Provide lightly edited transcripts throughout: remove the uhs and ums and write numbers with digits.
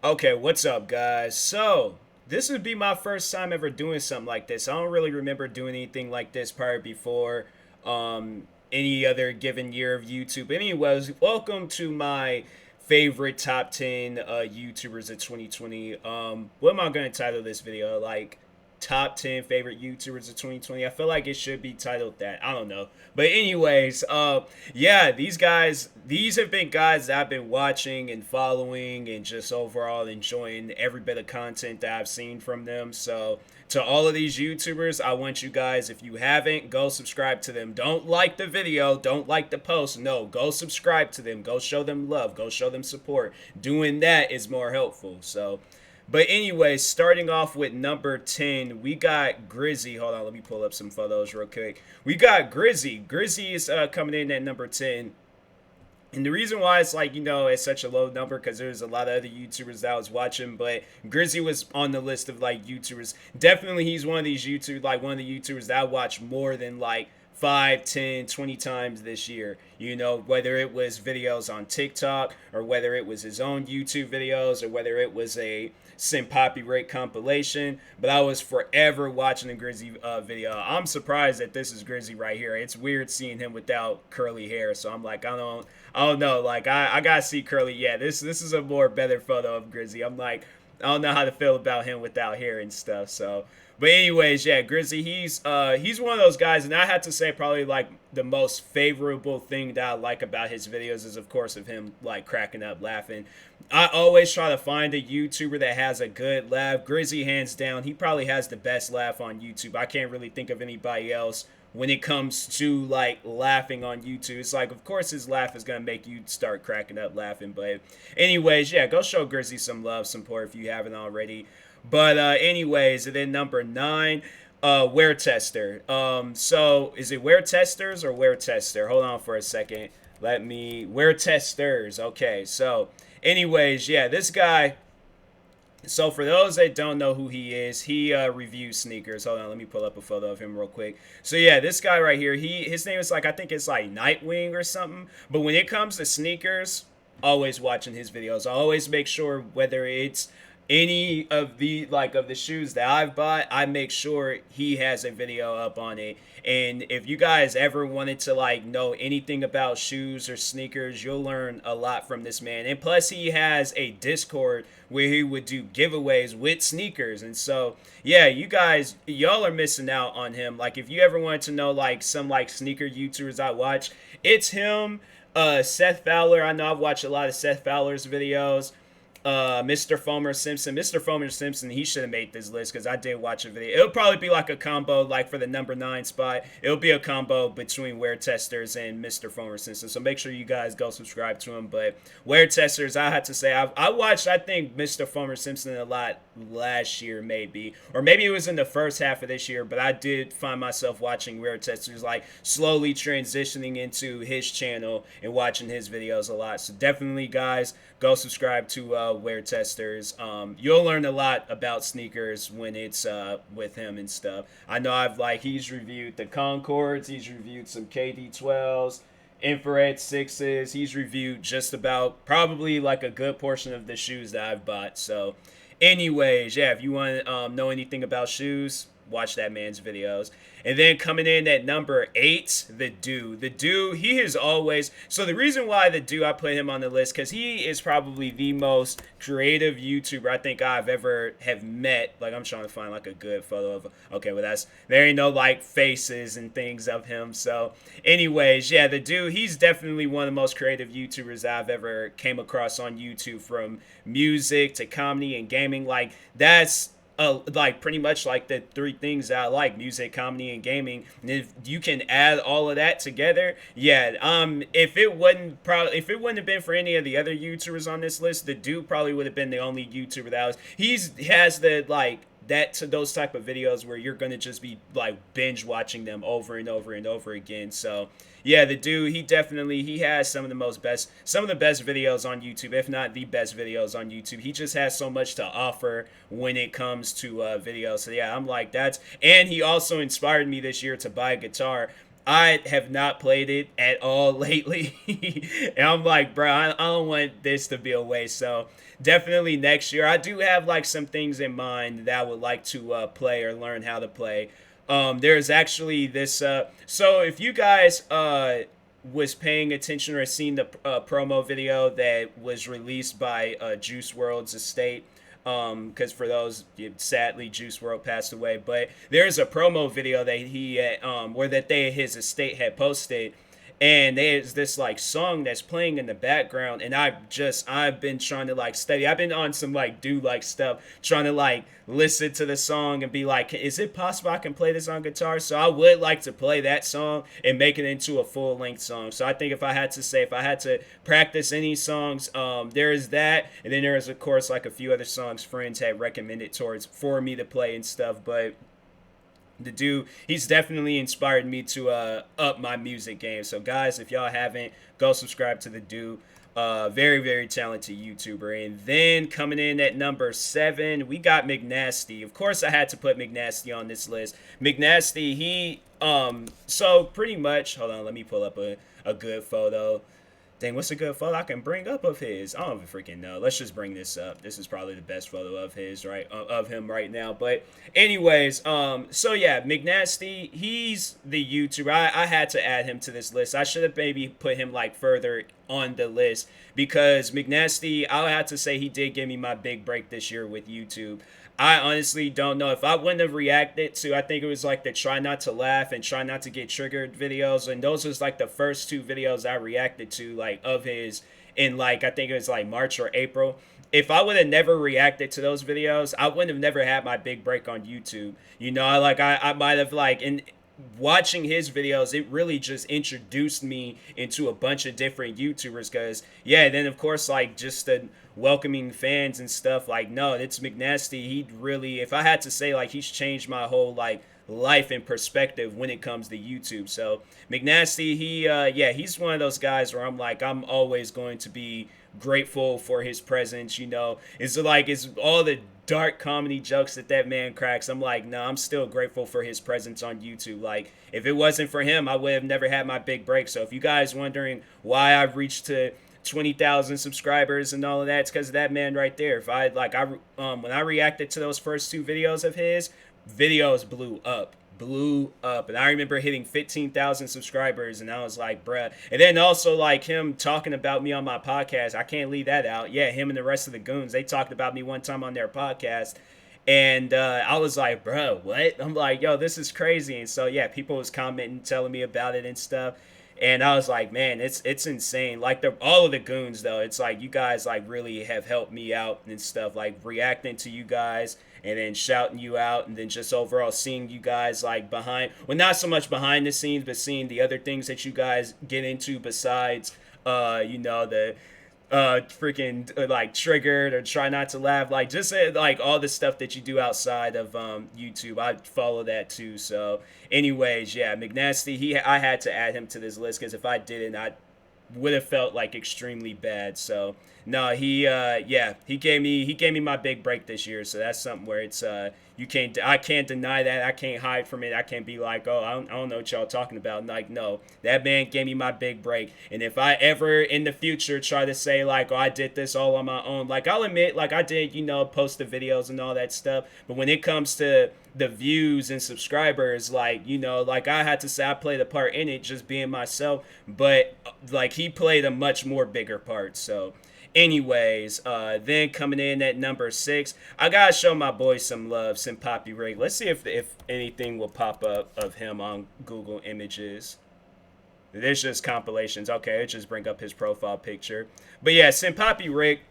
Okay, what's up, guys? So, this would be my first time ever doing something like this. I don't really remember doing anything like this prior before any other given year of YouTube. Anyways, welcome to my favorite top 10 YouTubers of 2020. What am I going to title this video? Like, top 10 favorite YouTubers of 2020. I feel like it should be titled that. I don't know. But anyways, yeah, these have been guys that I've been watching and following and just overall enjoying every bit of content that I've seen from them. So to all of these YouTubers, I want you guys, if you haven't, go subscribe to them. Don't like the video, don't like the post. No, go subscribe to them. Go show them love. Go show them support. Doing that is more helpful. So but anyway, starting off with number 10, we got Grizzy. Hold on, let me pull up some photos real quick. We got Grizzy. Grizzy is coming in at number 10. And the reason why it's like, it's such a low number because there's a lot of other YouTubers that I was watching, but Grizzy was on the list of like YouTubers. Definitely he's one of these YouTubers, like one of the YouTubers that I watch more than like 5, 10, 20 times this year. Whether it was videos on TikTok or whether it was his own YouTube videos or whether it was a Sim Poppy Rate compilation. But I was forever watching the Grizzy video. I'm surprised that this is Grizzy right here. It's weird seeing him without curly hair. So I'm like, I don't know. Like I gotta see curly. Yeah, this is a more better photo of Grizzy. I'm like, I don't know how to feel about him without hair and stuff. So, but anyways, yeah, Grizzy, he's one of those guys, and I had to say probably like the most favorable thing that I like about his videos is of course of him like cracking up laughing. I always try to find a YouTuber that has a good laugh. Grizzy, hands down, he probably has the best laugh on YouTube. I can't really think of anybody else when it comes to like laughing on YouTube. It's like, of course, his laugh is gonna make you start cracking up laughing. But, anyways, yeah, go show Grizzy some love, support if you haven't already. But, anyways, and then number 9, Wear Tester. So is it Wear Testers or Wear Tester? Hold on for a second. Wear Testers. Okay, so, anyways, yeah, this guy. So for those that don't know who he is, he reviews sneakers. Hold on, let me pull up a photo of him real quick. So yeah, this guy right here, his name is like, I think it's like Nightwing or something. But when it comes to sneakers, always watching his videos. I always make sure whether it's any of the shoes that I've bought, I make sure he has a video up on it. And if you guys ever wanted to like know anything about shoes or sneakers, you'll learn a lot from this man. And plus he has a Discord where he would do giveaways with sneakers. And so, yeah, y'all are missing out on him. Like if you ever wanted to know like some like sneaker YouTubers I watch, it's him, Seth Fowler. I know I've watched a lot of Seth Fowler's videos. Mr. Fomer Simpson. Mr. Fomer Simpson, he should have made this list because I did watch a video. It'll probably be like a combo, like for the number 9 spot. It'll be a combo between Wear Testers and Mr. Fomer Simpson. So make sure you guys go subscribe to him. But Wear Testers, I had to say, I watched, I think, Mr. Fomer Simpson a lot last year, maybe. Or maybe it was in the first half of this year. But I did find myself watching Wear Testers, like slowly transitioning into his channel and watching his videos a lot. So definitely, guys, go subscribe to Wear Testers. You'll learn a lot about sneakers when it's with him and stuff. I know he's reviewed the Concords, he's reviewed some KD12s, infrared 6s. He's reviewed just about probably like a good portion of the shoes that I've bought. So, anyways, yeah, if you want to know anything about shoes, watch that man's videos. And then coming in at number 8, the Do. The Do, he is always. So the reason why the Do, I put him on the list because he is probably the most creative YouTuber I think I've ever have met. Like I'm trying to find like a good photo of. Okay, well there ain't no like faces and things of him. So, anyways, yeah, the Do, he's definitely one of the most creative YouTubers I've ever came across on YouTube, from music to comedy and gaming. Like that's like pretty much like the 3 things that I like: music, comedy, and gaming. And if you can add all of that together, yeah. If it wouldn't have been for any of the other YouTubers on this list, the dude probably would have been the only YouTuber that was. He has the like that to those type of videos where you're gonna just be like binge watching them over and over and over again. So yeah, the dude, he has some of the best videos on YouTube, if not the best videos on YouTube. He just has so much to offer when it comes to videos. So yeah, I'm like and he also inspired me this year to buy a guitar. I have not played it at all lately. And I'm like, bro, I don't want this to be a waste. So definitely next year. I do have like some things in mind that I would like to play or learn how to play. There's actually this. So if you guys was paying attention or seen the promo video that was released by Juice World's estate, because for those, sadly, Juice World passed away. But there's a promo video that he where that they his estate had posted, and there's this like song that's playing in the background, and I've been trying to like study. I've been on some like do like stuff, trying to like listen to the song and be like, is it possible I can play this on guitar? So I would like to play that song and make it into a full length song. So I think if I had to practice any songs, there is that, and then there is of course like a few other songs friends had recommended towards for me to play and stuff, but the dude, he's definitely inspired me to up my music game. So guys, if y'all haven't, go subscribe to the dude. Very, very talented YouTuber. And then coming in at number 7, we got McNasty. Of course I had to put McNasty on this list. McNasty, he so pretty much, hold on, let me pull up a good photo. Dang, what's a good photo I can bring up of his? I don't even freaking know. Let's just bring this up. This is probably the best photo of his, right? Of him right now. But anyways, so yeah, McNasty, he's the YouTuber. I had to add him to this list. I should have maybe put him like further on the list because McNasty, I'll have to say he did give me my big break this year with YouTube. I honestly don't know if I wouldn't have reacted to. I think it was like the try not to laugh and try not to get triggered videos, and those was like the first 2 videos I reacted to like of his in like I think it was like March or April. If I would have never reacted to those videos, I wouldn't have never had my big break on YouTube. You know, I might have like in watching his videos, it really just introduced me into a bunch of different YouTubers. Because yeah, then of course like just the welcoming fans and stuff, like no, it's McNasty. He really, if I had to say, like he's changed my whole like life and perspective when it comes to YouTube. So McNasty, he yeah, he's one of those guys where I'm like, I'm always going to be grateful for his presence. You know, it's like it's all the dark comedy jokes that man cracks. I'm like, no, I'm still grateful for his presence on YouTube. Like if it wasn't for him, I would have never had my big break. So if you guys wondering why I've reached to 20,000 subscribers and all of that, it's because of that man right there. If I like I when I reacted to those first 2 videos of his, videos blew up, and I remember hitting 15,000 subscribers, and I was like, bruh. And then also like him talking about me on my podcast, I can't leave that out. Yeah, him and the rest of the goons, they talked about me one time on their podcast, and I was like, bro, what? I'm like, yo, this is crazy. And so yeah, people was commenting, telling me about it and stuff. And I was like, man, it's insane. Like all of the goons though, it's like you guys like really have helped me out and stuff. Like reacting to you guys and then shouting you out, and then just overall seeing you guys like behind, well, not so much behind the scenes, but seeing the other things that you guys get into besides, you know, the freaking like triggered or try not to laugh, like just like all the stuff that you do outside of YouTube. I follow that too. So anyways, yeah, McNasty, I had to add him to this list because if I didn't, I would have felt like extremely bad. So no, yeah, he gave me my big break this year. So that's something where it's I can't deny that. I can't hide from it. I can't be like, oh, I don't know what y'all talking about. Like, no, that man gave me my big break. And if I ever in the future try to say like, oh, I did this all on my own, like I'll admit, like I did, you know, post the videos and all that stuff. But when it comes to the views and subscribers, like, you know, like I had to say I played a part in it just being myself, but like he played a much more bigger part. So anyways, then coming in at number 6, I gotta show my boy some love, some Poppy Rig. Let's see if anything will pop up of him on Google Images. There's just compilations. Okay, it just bring up his profile picture. But yeah, Poppy Rick,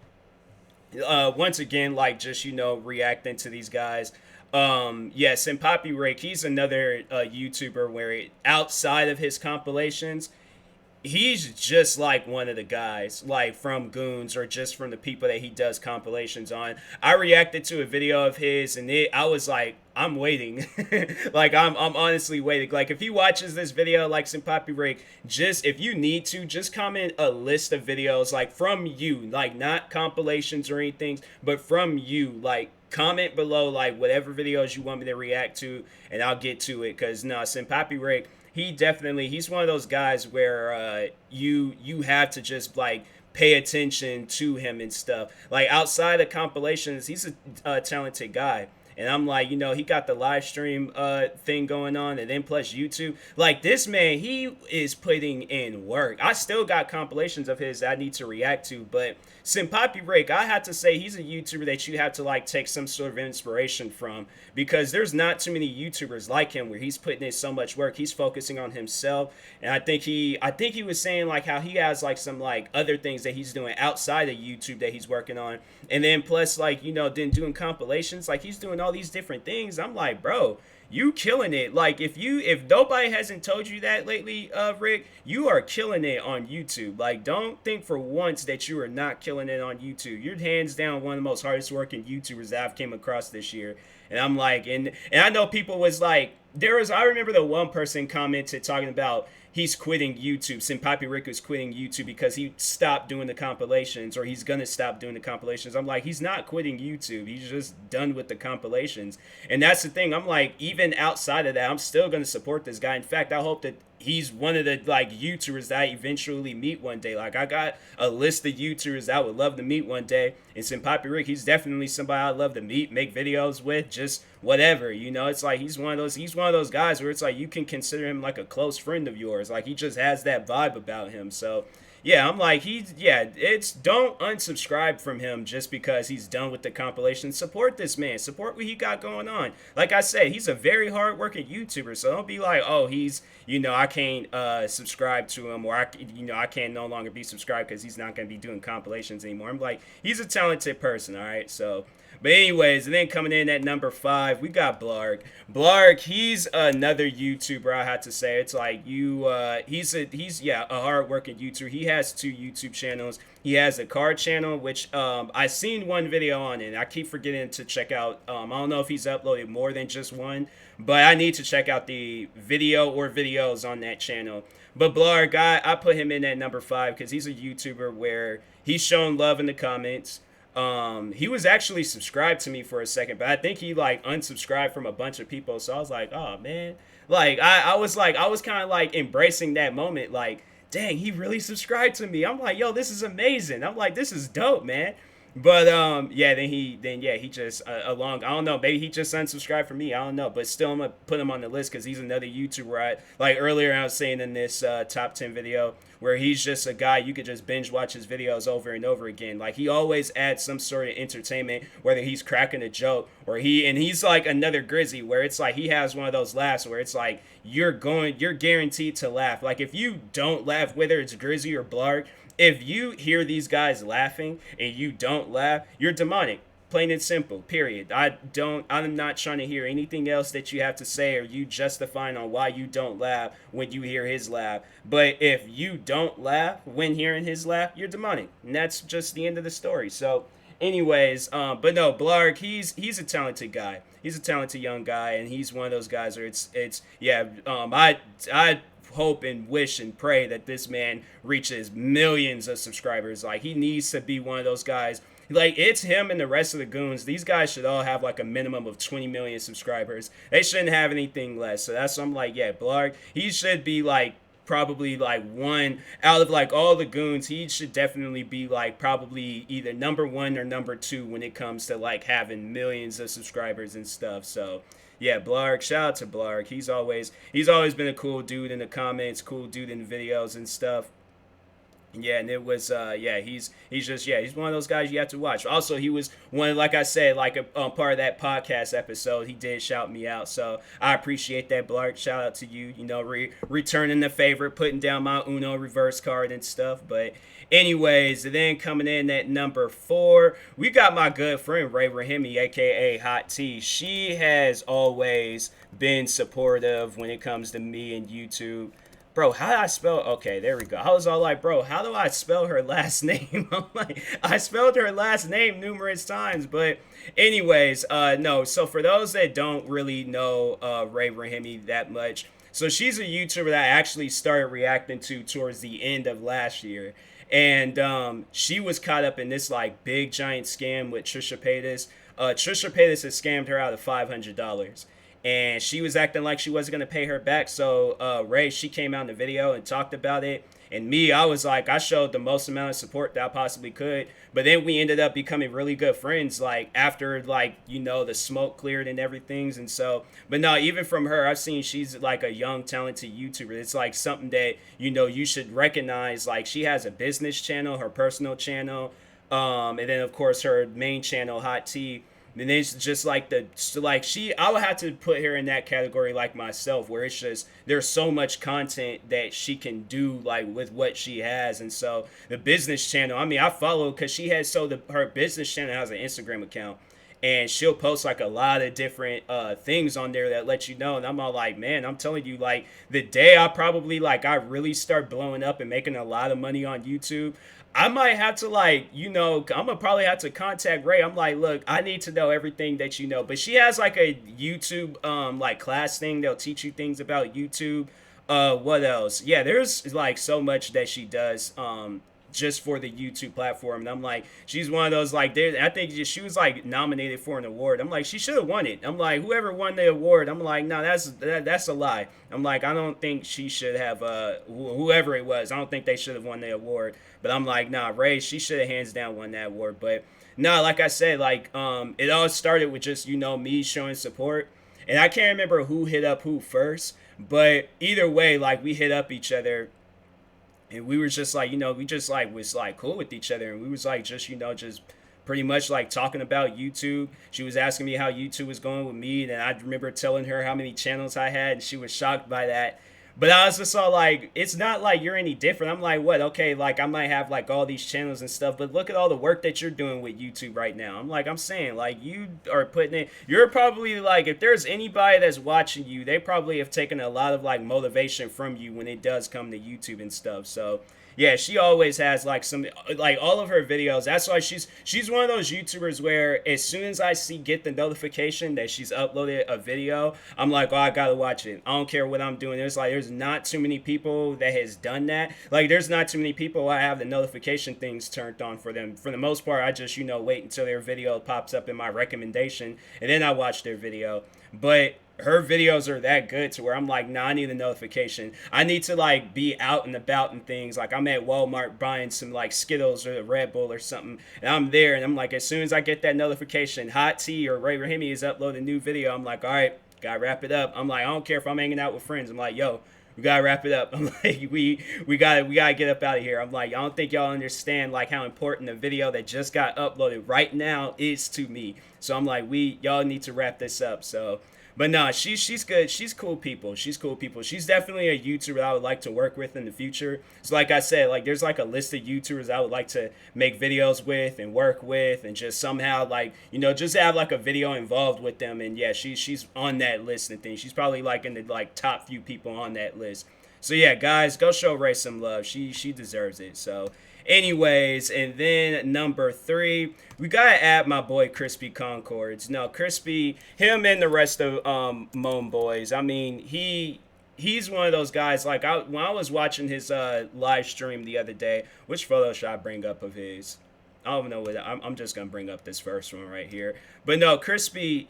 once again, like just, you know, reacting to these guys. Yeah, Poppy Rick, he's another YouTuber where outside of his compilations, he's just like one of the guys like from Goons or just from the people that he does compilations on. I reacted to a video of his and I was like, I'm waiting. Like I'm honestly waiting. Like if he watches this video, like Poppy Rick, just if you need to, just comment a list of videos like from you, like not compilations or anything, but from you, like comment below like whatever videos you want me to react to, and I'll get to it. Cause no, Poppy Rick, he's one of those guys where you have to just like pay attention to him and stuff. Like outside of compilations, he's a talented guy. And I'm like, he got the live stream thing going on, and then plus YouTube. Like this man, he is putting in work. I still got compilations of his that I need to react to, but Senpapi Rick, I have to say he's a YouTuber that you have to like take some sort of inspiration from, because there's not too many YouTubers like him where he's putting in so much work. He's focusing on himself, and I think he was saying like how he has like some like other things that he's doing outside of YouTube that he's working on, and then plus like then doing compilations, like he's doing all these different things. I'm like, bro, you killing it. Like if nobody hasn't told you that lately, Rick, you are killing it on YouTube. Like don't think for once that you are not killing it on YouTube. You're hands down one of the most hardest working YouTubers that I've came across this year. And I'm like, and I know people was like, I remember the one person commented talking about he's quitting YouTube. Senpapi Rick is quitting YouTube because he stopped doing the compilations, or he's gonna stop doing the compilations. I'm like, he's not quitting YouTube. He's just done with the compilations. And that's the thing. I'm like, even outside of that, I'm still gonna support this guy. In fact, I hope that he's one of the like YouTubers that I eventually meet one day. Like I got a list of YouTubers that I would love to meet one day, and Senpapi Rick, he's definitely somebody I'd love to meet, make videos with, just whatever. It's like he's one of those guys where it's like you can consider him like a close friend of yours. Like he just has that vibe about him. So yeah, I'm like it's don't unsubscribe from him just because he's done with the compilation. Support this man. Support what he got going on. Like I said, he's a very hard working YouTuber. So don't be like, oh, he's I can't subscribe to him, or I can't no longer be subscribed because he's not gonna be doing compilations anymore. I'm like, he's a talented person, all right. So but anyways, and then coming in at number 5, we got Blarg. Blarg, he's another YouTuber. I have to say, it's like he's a hard-working YouTuber. He has 2 YouTube channels. He has a card channel, which I seen one video on it. And I keep forgetting to check out. I don't know if he's uploaded more than just one, but I need to check out the video or videos on that channel. But Blarg, I put him in at number 5 because he's a YouTuber where he's shown love in the comments. He was actually subscribed to me for a second, but I think he like unsubscribed from a bunch of people. So I was like, oh man, like I was kind of like embracing that moment. Like, dang, he really subscribed to me. I'm like, yo, this is amazing. I'm like, this is dope, man. But yeah, he just along, I don't know, maybe he just unsubscribed for me, I don't know, but still I'm gonna put him on the list because he's another YouTuber. Like earlier I was saying in this top 10 video where he's just a guy you could just binge watch his videos over and over again. Like he always adds some sort of entertainment, whether he's cracking a joke or he's like another Grizzy where it's like he has one of those laughs where it's like you're guaranteed to laugh. Like if you don't laugh, whether it's Grizzy or Blarg, if you hear these guys laughing and you don't laugh, you're demonic. Plain and simple, period. I'm not trying to hear anything else that you have to say or you justifying on why you don't laugh when you hear his laugh. But if you don't laugh when hearing his laugh, you're demonic. And that's just the end of the story. So anyways, but no, Blarg, he's a talented guy. He's a talented young guy, and he's one of those guys where I hope and wish and pray that this man reaches millions of subscribers. Like he needs to be one of those guys. Like it's him and the rest of the goons. These guys should all have like a minimum of 20 million subscribers. They shouldn't have anything less. So that's what I'm like, yeah, Blarg, he should be like probably like one out of like all the goons. He should definitely be like probably either number 1 or number 2 when it comes to like having millions of subscribers and stuff. So yeah, Blarg, shout out to Blarg. He's always been a cool dude in the comments, cool dude in the videos and stuff. Yeah, and it was he's one of those guys you have to watch. Also, he was one, like I said, like a part of that podcast episode. He did shout me out, so I appreciate that, Blarg. Shout out to you. Returning the favor, putting down my Uno reverse card and stuff. But anyways, then coming in at number 4, we got my good friend Ray Rahimi, aka Hot T. She has always been supportive when it comes to me and YouTube. Bro, how do I spell? Okay, there we go. I was all like, bro, how do I spell her last name? I'm like, I spelled her last name numerous times, but anyways, no. So for those that don't really know Ray Rahimi that much, so she's a YouTuber that I actually started reacting to towards the end of last year, and she was caught up in this like big giant scam with Trisha Paytas. Trisha Paytas has scammed her out of $500. and she was acting like she wasn't gonna pay her back. So Ray, she came out in the video and talked about it. And me, I was like, I showed the most amount of support that I possibly could. But then we ended up becoming really good friends, like after like, the smoke cleared and everything. And so, but no, even from her, I've seen she's like a young, talented YouTuber. It's like something that, you should recognize. Like she has a business channel, her personal channel, and then of course her main channel, Hot Tea. And it's just like I would have to put her in that category like myself, where it's just there's so much content that she can do like with what she has. And so the business channel, I mean, I follow because she has her business channel has an Instagram account, and she'll post like a lot of different things on there that let you know. And I'm all like, man, I'm telling you, like the day I really start blowing up and making a lot of money on YouTube, I might have to I'm gonna probably have to contact Ray. I'm like, look, I need to know everything that you know. But she has like a YouTube like class thing. They'll teach you things about YouTube. What else? Yeah, there's like so much that she does just for the YouTube platform. And I'm like, she's one of those like I think she was like nominated for an award. I'm like, she should have won it. I'm like, whoever won the award, I'm like, no, that's a lie. I'm like, I don't think she should have whoever it was. I don't think they should have won the award. But I'm like, nah, Ray, she should have hands down won that award. But no, like I said, like it all started with just me showing support. And I can't remember who hit up who first, but either way, like we hit up each other, and we were just like, we just like was like cool with each other, and we was like just pretty much like talking about YouTube. She was asking me how YouTube was going with me, and I remember telling her how many channels I had, and she was shocked by that. But I was just all like, it's not like you're any different. I'm like, what? Okay, like I might have like all these channels and stuff, but look at all the work that you're doing with YouTube right now. I'm saying, like, you are putting in, you're probably like, if there's anybody that's watching you, they probably have taken a lot of like motivation from you when it does come to YouTube and stuff. So yeah, she always has like some like all of her videos. That's why she's one of those YouTubers where as soon as I get the notification that she's uploaded a video, I'm like, oh, I gotta watch it. I don't care what I'm doing. There's not too many people that has done that. Like there's not too many people I have the notification things turned on for them. For the most part, I just wait until their video pops up in my recommendation, and then I watch their video. But her videos are that good to where I'm like, nah, I need a notification. I need to like be out and about and things. Like I'm at Walmart buying some like Skittles or a Red Bull or something, and I'm there, and I'm like, as soon as I get that notification, Hot Tea or Ray Rahimi is uploading a new video, I'm like, all right, gotta wrap it up. I'm like, I don't care if I'm hanging out with friends. I'm like, yo, we gotta wrap it up. I'm like, we gotta get up out of here. I'm like, I don't think y'all understand like how important the video that just got uploaded right now is to me. So I'm like, y'all need to wrap this up. So but no, she's good. She's cool people. She's cool people. She's definitely a YouTuber I would like to work with in the future. So like I said, like there's like a list of YouTubers I would like to make videos with and work with, and just somehow like just have like a video involved with them. And yeah, she's on that list and things. She's probably like in the like top few people on that list. So yeah, guys, go show Ray some love. She deserves it. So anyways, and then number 3, we gotta add my boy Crispy Concords. No, Crispy, him and the rest of Moan Boys. I mean, he's one of those guys. Like when I was watching his live stream the other day, which photo should I bring up of his? I don't know what I'm just gonna bring up this first one right here. But no, Crispy,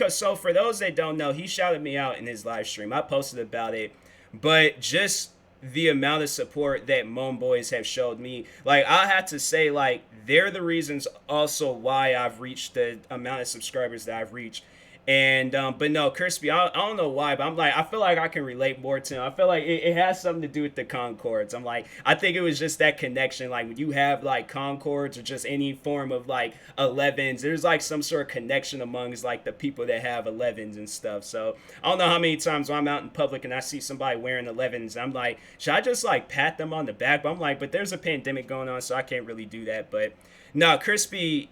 so for those that don't know, he shouted me out in his live stream. I posted about it, but just the amount of support that Moan Boys have showed me, like I have to say, like they're the reasons also why I've reached the amount of subscribers that I've reached. And but no, Crispy, I don't know why, but I'm like, I feel like I can relate more to him. I feel like it has something to do with the Concords. I'm like, I think it was just that connection. Like when you have like Concords or just any form of like 11s, there's like some sort of connection amongst like the people that have 11s and stuff. So I don't know how many times when I'm out in public and I see somebody wearing 11s, I'm like, should I just like pat them on the back? But I'm like, but there's a pandemic going on, so I can't really do that. But no, Crispy,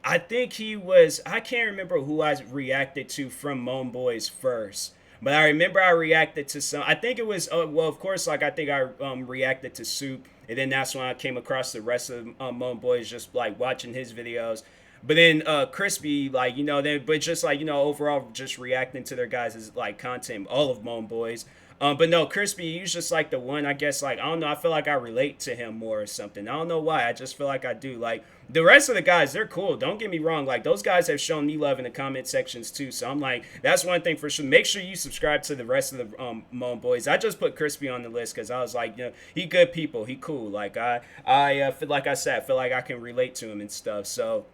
I think I can't remember who I reacted to from Moan Boys first, but I remember I reacted to I think it was, well, of course, like I think I reacted to Soup, and then that's when I came across the rest of Moan Boys, just like watching his videos. But then Crispy, like, but just like, overall just reacting to their guys' like content, all of Moan Boys. But no, Crispy, he's just like the one. I guess like I don't know. I feel like I relate to him more or something. I don't know why. I just feel like I do. Like the rest of the guys, they're cool. Don't get me wrong. Like those guys have shown me love in the comment sections too. So I'm like, that's one thing for sure. Make sure you subscribe to the rest of the Moan Boys. I just put Crispy on the list because I was like, you know, he good people. He cool. Like I feel like I said, I feel like I can relate to him and stuff. So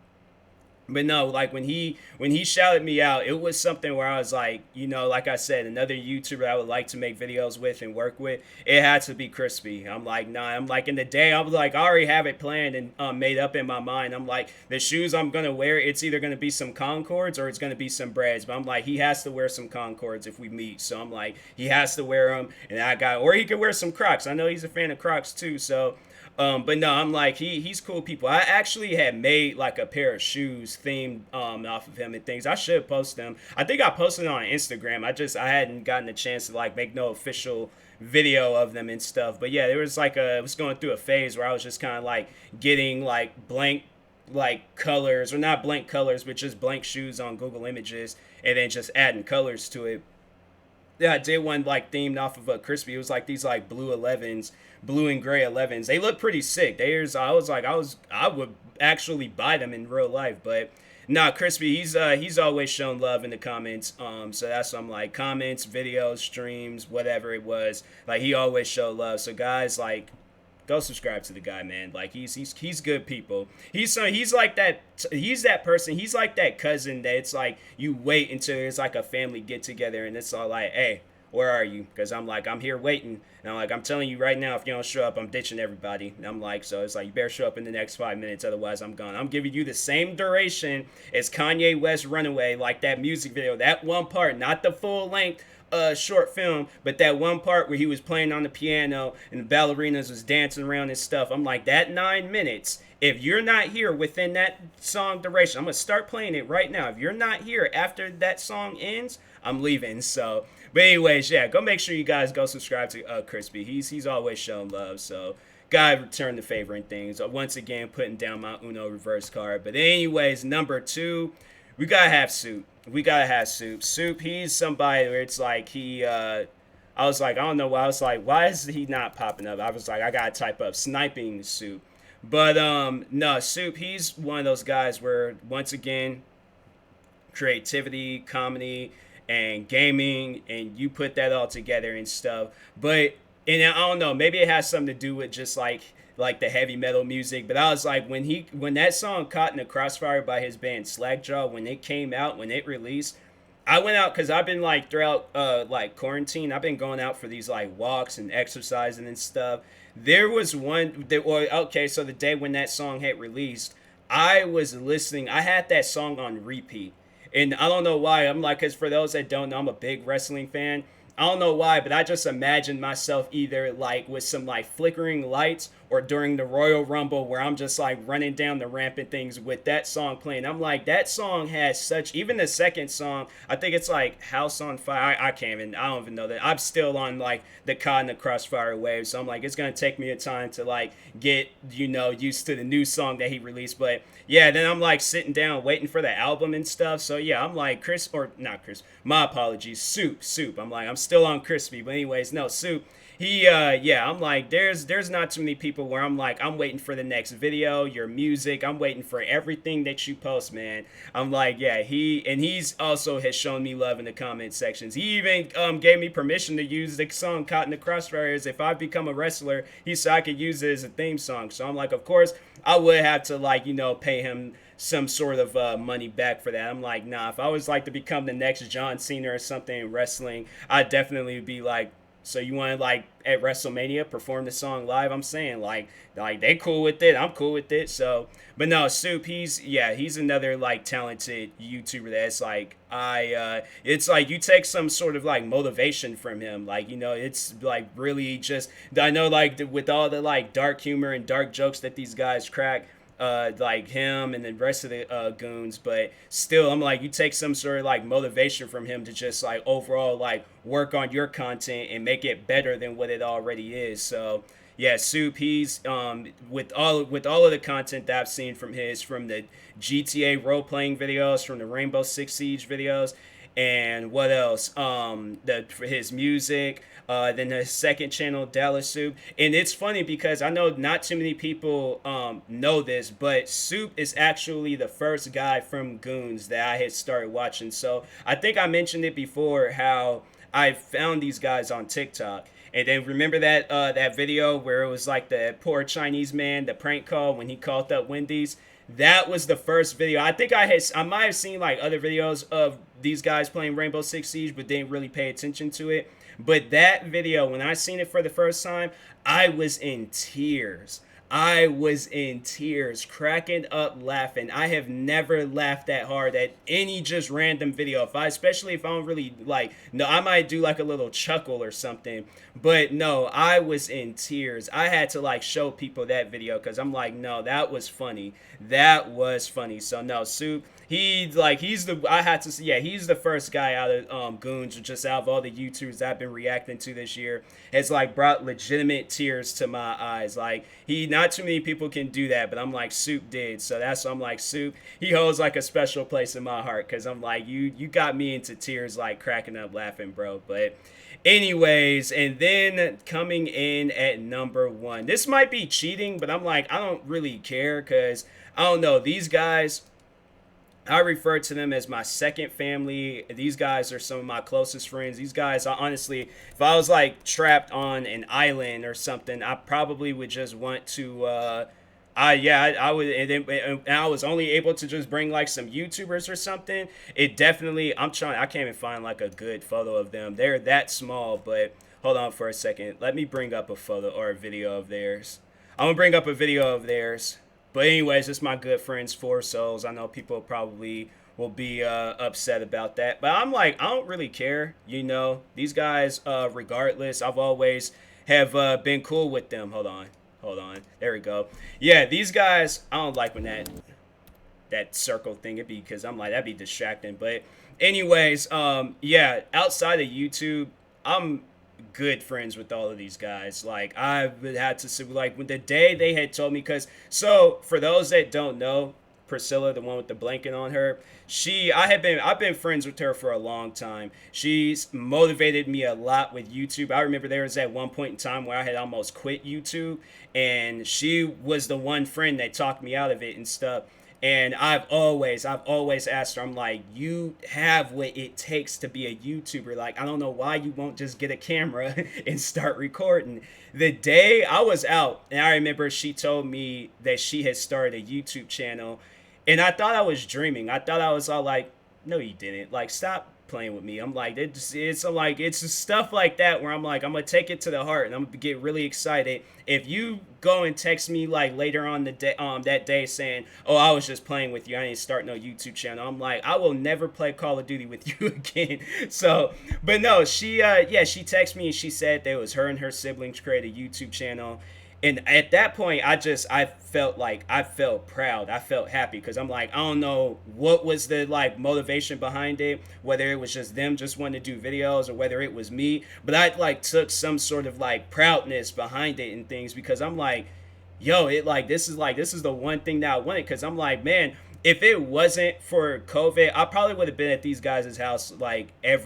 but no, like when he shouted me out, it was something where I was like, you know, like I said, another YouTuber I would like to make videos with and work with. It had to be Crispy. I'm like, nah. I'm like in the day. I was like, I already have it planned and made up in my mind. I'm like, the shoes I'm gonna wear, it's either gonna be some Concords or it's gonna be some Breads. But I'm like, he has to wear some Concords if we meet. So I'm like, he has to wear them, and I got, or he could wear some Crocs. I know he's a fan of Crocs too. So but no, I'm like he's cool people. I actually had made like a pair of shoes themed off of him and things. I should post them. I think I posted it on Instagram. I hadn't gotten a chance to like make no official video of them and stuff. But yeah, there was like I was going through a phase where I was just kind of like getting like blank like colors, or not blank colors, but just blank shoes on Google Images, and then just adding colors to it. Yeah, I did one like themed off of a Crispy. It was like these like blue 11s, blue and gray 11s. They look pretty sick. I was like, I would actually buy them in real life, but nah, Crispy, he's always shown love in the comments. So that's what I'm like, comments, videos, streams, whatever it was. Like he always showed love. So guys, like go subscribe to the guy, man. Like he's good people. He's like that. He's that person. He's like that cousin that it's like you wait until it's like a family get together and it's all like, hey, where are you? Because I'm like, I'm here waiting. And I'm like, I'm telling you right now, if you don't show up, I'm ditching everybody. And I'm like, so it's like, you better show up in the next 5 minutes, otherwise I'm gone. I'm giving you the same duration as Kanye West Runaway, like that music video, that one part, not the full length short film, but that one part where he was playing on the piano and the ballerinas was dancing around and stuff. I'm like, that 9 minutes, if you're not here within that song duration, I'm gonna start playing it right now. If you're not here after that song ends, I'm leaving. So but anyways, yeah, go make sure you guys go subscribe to Crispy. He's always shown love. So gotta return the favor and things. Once again, putting down my Uno reverse card. But anyways, number two, we gotta have Soup. We gotta have Soup. Soup, he's somebody where it's like I was like, I don't know why. I was like, why is he not popping up? I was like, I gotta type up sniping Soup. But no, Soup, he's one of those guys where once again, creativity, comedy, and gaming, and you put that all together and stuff. But and I don't know, maybe it has something to do with just like the heavy metal music. But I was like, when that song Caught in the Crossfire by his band Slackjaw, when it came out, when it released, I went out because I've been like throughout like quarantine, I've been going out for these like walks and exercising and stuff. There was one that, or okay, so the day when that song had released, I was listening. I had that song on repeat, and I don't know why. I'm like, because for those that don't know, I'm a big wrestling fan. I don't know why, but I just imagined myself either like with some like flickering lights or during the Royal Rumble where I'm just like running down the ramp and things with that song playing. I'm like, that song has such, even the second song, I think it's like House on Fire. I can't even, I don't even know that. I'm still on like the Caught in the Crossfire wave. So I'm like, it's going to take me a time to like get, you know, used to the new song that he released. But yeah, then I'm like sitting down waiting for the album and stuff. So yeah, I'm like Chris, or not Chris, my apologies, Soup. I'm like, I'm still on Crispy. But anyways, no, Soup. Yeah, I'm like, there's not too many people where I'm like, I'm waiting for the next video, your music, I'm waiting for everything that you post, man. I'm like, yeah, he's also has shown me love in the comment sections. He even gave me permission to use the song Caught in the Crossfires. If I become a wrestler, he said I could use it as a theme song. So I'm like, of course, I would have to like, you know, pay him some sort of money back for that. I'm like, nah, if I was like to become the next John Cena or something in wrestling, I'd definitely be like, so you want to like at WrestleMania perform the song live? I'm saying like they cool with it. I'm cool with it. So, but no, Soup, he's another like talented YouTuber that's like it's like you take some sort of like motivation from him. Like, you know, it's like really just, I know like with all the like dark humor and dark jokes that these guys crack, like him and the rest of the goons, but still I'm like, you take some sort of like motivation from him to just like overall like work on your content and make it better than what it already is. So yeah, Soup, he's with all of the content that I've seen from the GTA role playing videos, from the Rainbow Six Siege videos, and what else? The for his music. Then the second channel, Dallas Soup, and it's funny because I know not too many people know this, but Soup is actually the first guy from Goons that I had started watching. So I think I mentioned it before how I found these guys on TikTok. And then remember that video where it was like the poor Chinese man, the prank call when he called up Wendy's. That was the first video. I think I might have seen like other videos of these guys playing Rainbow Six Siege, but didn't really pay attention to it. But that video, when I seen it for the first time, I was in tears. I was in tears, cracking up laughing. I have never laughed that hard at any just random video. Especially if I don't really like, no, I might do like a little chuckle or something. But no, I was in tears. I had to like show people that video because I'm like, no, that was funny. That was funny. So no, Soup, he's the I had to yeah, he's the first guy out of Goons, just out of all the YouTubers I've been reacting to this year, has like brought legitimate tears to my eyes. Like he not too many people can do that, but I'm like Soup did. So that's why I'm like Soup. He holds like a special place in my heart because I'm like you got me into tears, like cracking up laughing, bro. But anyways, and then coming in at number one, this might be cheating, but I'm like I don't really care because I don't know, these guys, I refer to them as my second family. These guys are some of my closest friends. These guys, I honestly, if I was like trapped on an island or something, I probably would just want to. I would, and I was only able to just bring like some YouTubers or something. It definitely, I can't even find like a good photo of them. They're that small, but hold on for a second. Let me bring up a photo or a video of theirs. I'm gonna bring up a video of theirs. But anyways, it's my good friends, Four Souls. I know people probably will be upset about that. But I'm like, I don't really care. You know, these guys, regardless, I've always have been cool with them. Hold on. Hold on. There we go. Yeah, these guys, I don't like when that circle thing it be because I'm like, that'd be distracting. But anyways, yeah, outside of YouTube, I'm good friends with all of these guys. Like I've had to like when the day they had told me, because so for those that don't know, Priscilla, the one with the blanket on her, I've been friends with her for a long time. She's motivated me a lot with YouTube. I remember there was at one point in time where I had almost quit YouTube, and she was the one friend that talked me out of it and stuff. And I've always asked her, I'm like, you have what it takes to be a YouTuber. Like, I don't know why you won't just get a camera and start recording. The day I was out, and I remember she told me that she had started a YouTube channel, and I thought I was dreaming. I thought I was all like, no, you didn't. Like, stop playing with me. I'm like, it's just stuff like that where I'm like, I'm gonna take it to the heart and I'm gonna get really excited. If you go and text me like later on the day, that day saying, oh, I was just playing with you, I didn't start no YouTube channel, I'm like, I will never play Call of Duty with you again. So, but no, she texted me and she said that it was her and her siblings created a YouTube channel. And at that point, I felt proud. I felt happy because I'm like, I don't know what was the like motivation behind it, whether it was just them just wanting to do videos or whether it was me. But I like took some sort of like proudness behind it and things because I'm like, yo, this is the one thing that I wanted because I'm like, man, if it wasn't for COVID, I probably would have been at these guys' house like at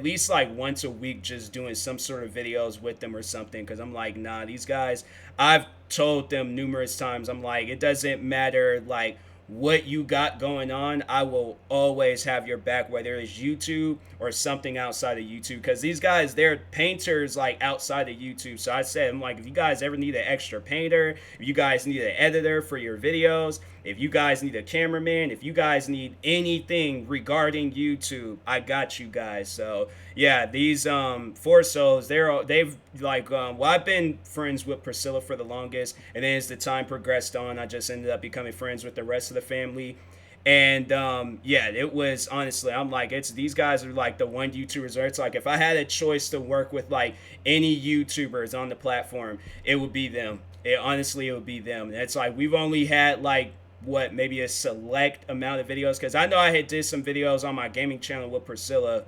least like once a week, just doing some sort of videos with them or something. Because I'm like, nah, these guys, I've told them numerous times, I'm like, it doesn't matter like what you got going on, I will always have your back, whether it's YouTube or something outside of YouTube. Because these guys, they're painters like outside of YouTube. So I said, I'm like, if you guys ever need an extra painter, if you guys need an editor for your videos, if you guys need a cameraman, if you guys need anything regarding YouTube, I got you guys. So yeah, these Four Souls, they've like well, I've been friends with Priscilla for the longest, and then as the time progressed on, I just ended up becoming friends with the rest of the family. And yeah, it was honestly, I'm like, it's these guys are like the one YouTubers where it's like if I had a choice to work with like any YouTubers on the platform, it would be them. It would be them. And it's like we've only had like what, maybe a select amount of videos, because I know I had did some videos on my gaming channel with Priscilla.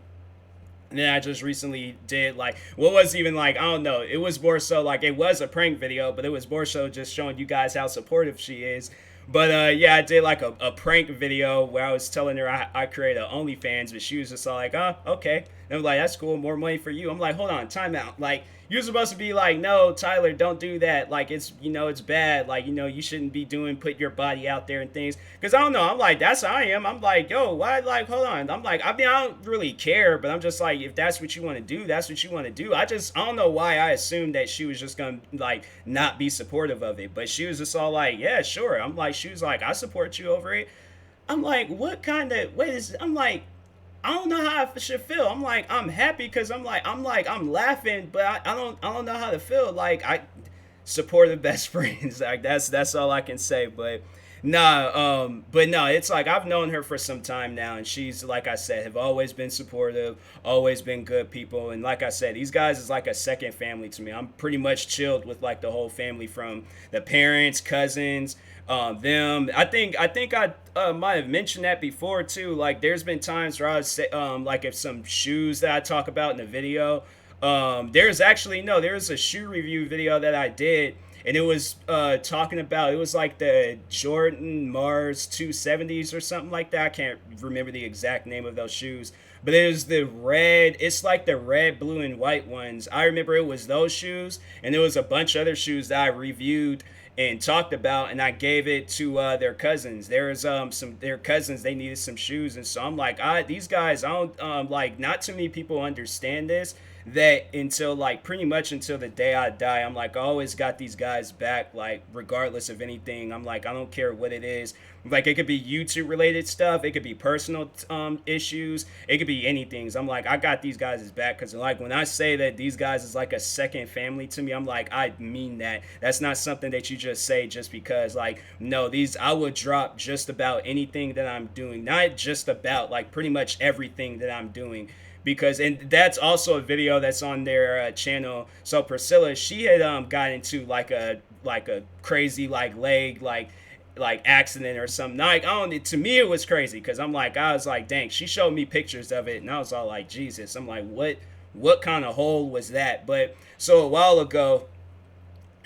And then I just recently did like what was even like, I don't know, it was more so like it was a prank video, but it was more so just showing you guys how supportive she is. But yeah, I did like a prank video where I was telling her I created a OnlyFans, but she was just all like, "Oh, okay." And I'm like, "That's cool, more money for you." I'm like, "Hold on, time out." Like, you're supposed to be like, "No, Tyler, don't do that. Like, it's it's bad. Like, you shouldn't be doing put your body out there and things." Because I don't know. I'm like, that's how I am. I'm like, yo, why? Like, hold on. I'm like, I mean, I don't really care, but I'm just like, if that's what you want to do, that's what you want to do. I don't know why I assumed that she was just gonna like not be supportive of it, but she was just all like, yeah, sure. I'm like, she was like, I support you over it. I'm like, what kind of what is? I'm like, I don't know how I should feel. I'm like, I'm happy because I'm laughing, but I don't know how to feel. Like, I support the best friends. Like, that's all I can say. But no, it's like I've known her for some time now, and she's, like I said, have always been supportive, always been good people, and like I said, these guys is like a second family to me. I'm pretty much chilled with like the whole family, from the parents, cousins, them. I might have mentioned that before too. Like, there's been times where I would say, like, if some shoes that I talk about in the video, there's actually no, there's a shoe review video that I did, and it was talking about, it was like the Jordan Mars 270s or something like that. I can't remember the exact name of those shoes, but it was the red. It's like the red, blue, and white ones. I remember it was those shoes, and there was a bunch of other shoes that I reviewed and talked about, and I gave it to their cousins. There was some their cousins, they needed some shoes, and so I'm like, these guys, I don't like, not too many people understand this, that until like pretty much until the day I die, I'm like, I always got these guys back, like regardless of anything. I'm like, I don't care what it is. Like, it could be YouTube related stuff, it could be personal issues, it could be anything. So I'm like, I got these guys' back, because like when I say that these guys is like a second family to me, I'm like, I mean that. That's not something that you just say just because. Like, no, these, I would drop just about anything that I'm doing, not just about, like pretty much everything that I'm doing, because, and that's also a video that's on their channel. So Priscilla, she had got into like a crazy like leg like accident or something. Like, I don't, to me it was crazy, because I'm like, I was like, dang, she showed me pictures of it, and I was all like, Jesus. I'm like, what kind of hole was that? But so a while ago,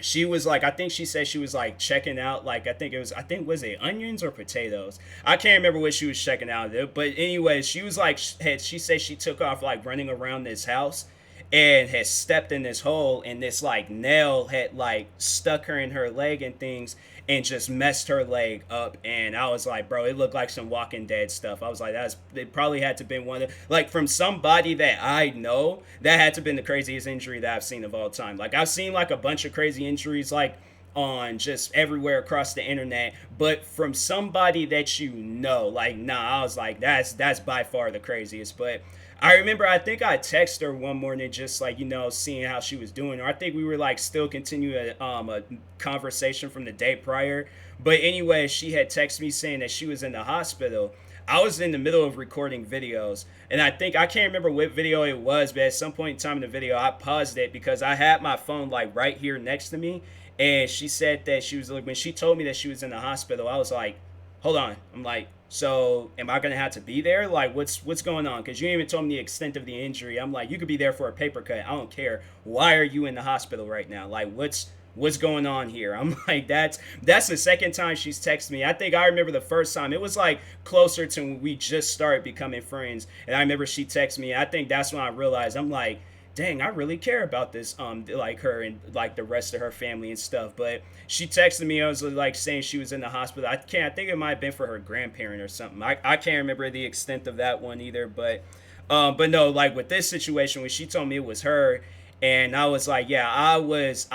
she was like, I think she said she was like checking out, like, I think was it onions or potatoes, I can't remember what she was checking out of, but anyway, she was like, she said she took off like running around this house, and had stepped in this hole, and this like nail had like stuck her in her leg and things, and just messed her leg up. And I was like, bro, it looked like some Walking Dead stuff. I was like, that's, it probably had to been one of, like, from somebody that I know, that had to been the craziest injury that I've seen of all time. Like, I've seen like a bunch of crazy injuries like on just everywhere across the internet, but from somebody that you know, like, nah, I was like, that's by far the craziest. But I remember, I think I texted her one morning, just like, seeing how she was doing, or I think we were like still continuing a conversation from the day prior. But anyway, she had texted me saying that she was in the hospital. I was in the middle of recording videos, and I think, I can't remember what video it was, but at some point in time in the video, I paused it because I had my phone like right here next to me. And she said that she was like, when she told me that she was in the hospital, I was like, hold on. I'm like, so am I gonna have to be there? Like, what's going on? Because you ain't even told me the extent of the injury. I'm like, you could be there for a paper cut. I don't care. Why are you in the hospital right now? Like, what's going on here? I'm like, that's the second time she's texted me. I think I remember the first time, it was like closer to when we just started becoming friends, and I remember she texted me. I think that's when I realized, I'm like, dang, I really care about this, like her and like the rest of her family and stuff. But she texted me, I was like saying she was in the hospital. I think it might have been for her grandparent or something. I can't remember the extent of that one either. But no, like with this situation, when she told me it was her, and I was like, yeah, I was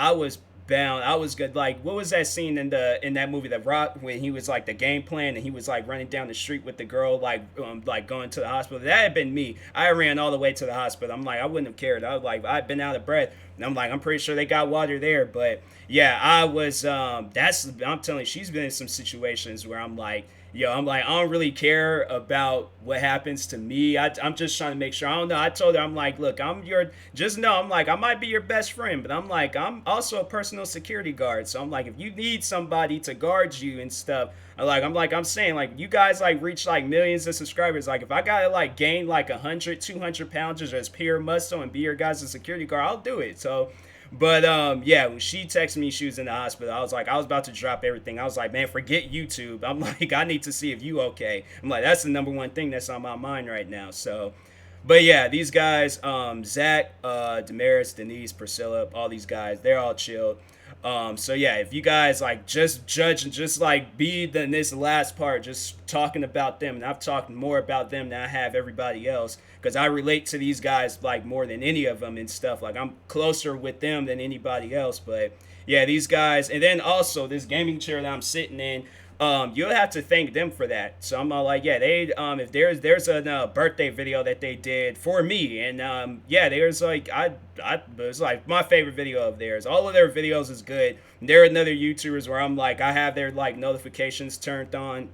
bound. I was good. Like, what was that scene in that movie, The Rock, when he was like the game plan, and he was like running down the street with the girl, like going to the hospital? That had been me. I ran all the way to the hospital. I'm like, I wouldn't have cared. I was like, I'd been out of breath, and I'm like, I'm pretty sure they got water there. But yeah, I was. I'm telling you, she's been in some situations where I'm like, yo, I'm like, I don't really care about what happens to me. I'm just trying to make sure. I don't know. I told her, I'm like, look, just know, I'm like, I might be your best friend, but I'm like, I'm also a personal security guard. So I'm like, if you need somebody to guard you and stuff, I'm saying, like, you guys like reach like millions of subscribers. Like, if I gotta like gain like 100, 200 pounds just as pure muscle and be your guys' security guard, I'll do it. So, But yeah, when she texted me she was in the hospital, I was like, I was about to drop everything. I was like, man, forget YouTube. I'm like, I need to see if you okay. I'm like, that's the number one thing that's on my mind right now. So, but yeah, these guys, Zach, Damaris, Denise, Priscilla, all these guys, they're all chilled. So yeah, if you guys like just judge and just like be in this last part, just talking about them, and I've talked more about them than I have everybody else because I relate to these guys like more than any of them and stuff. Like I'm closer with them than anybody else. But yeah, these guys, and then also this gaming chair that I'm sitting in. You'll have to thank them for that. So I'm all like, yeah, they if there's a birthday video that they did for me, and yeah, there's like I it's like my favorite video of theirs. All of their videos is good. They're another YouTubers where I'm like I have their like notifications turned on,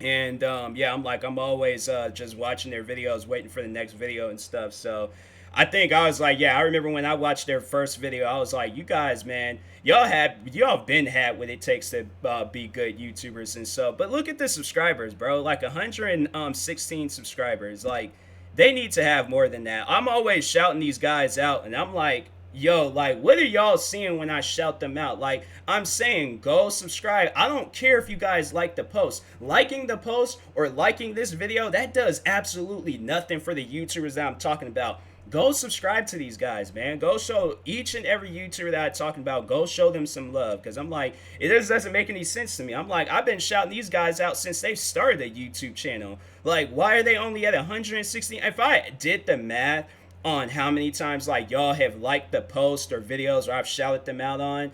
and yeah, I'm like I'm always just watching their videos, waiting for the next video and stuff. So I think I was like, yeah, I remember when I watched their first video, I was like, you guys, man, y'all been had what it takes to be good YouTubers and so. But look at the subscribers, bro, like 116 subscribers, like they need to have more than that. I'm always shouting these guys out, and I'm like, yo, like, what are y'all seeing when I shout them out? Like, I'm saying, go subscribe. I don't care if you guys like the post. Liking the post or liking this video, that does absolutely nothing for the YouTubers that I'm talking about. Go subscribe to these guys, man. Go show each and every YouTuber that I'm talking about, go show them some love. Because I'm like, it just doesn't make any sense to me. I'm like, I've been shouting these guys out since they started a YouTube channel. Like, why are they only at 160? If I did the math on how many times like y'all have liked the post or videos or I've shouted them out on,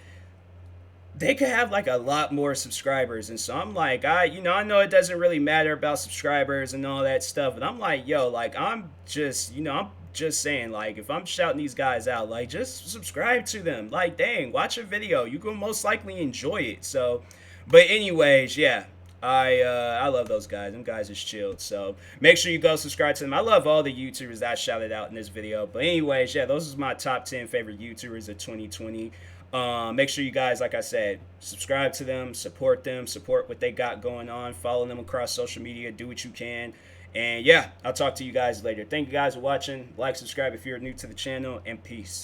they could have like a lot more subscribers. And so I'm like, I know it doesn't really matter about subscribers and all that stuff, but I'm like, yo, like I'm just saying, like, if I'm shouting these guys out, like, just subscribe to them. Like, dang, watch a video. You can most likely enjoy it. So, but anyways, yeah. I love those guys. Them guys is chilled. So make sure you go subscribe to them. I love all the YouTubers that I shouted out in this video. But anyways, yeah, those is my top 10 favorite YouTubers of 2020. Make sure you guys, like I said, subscribe to them, support what they got going on, follow them across social media, do what you can. And yeah, I'll talk to you guys later. Thank you guys for watching. Like, subscribe if you're new to the channel, and peace.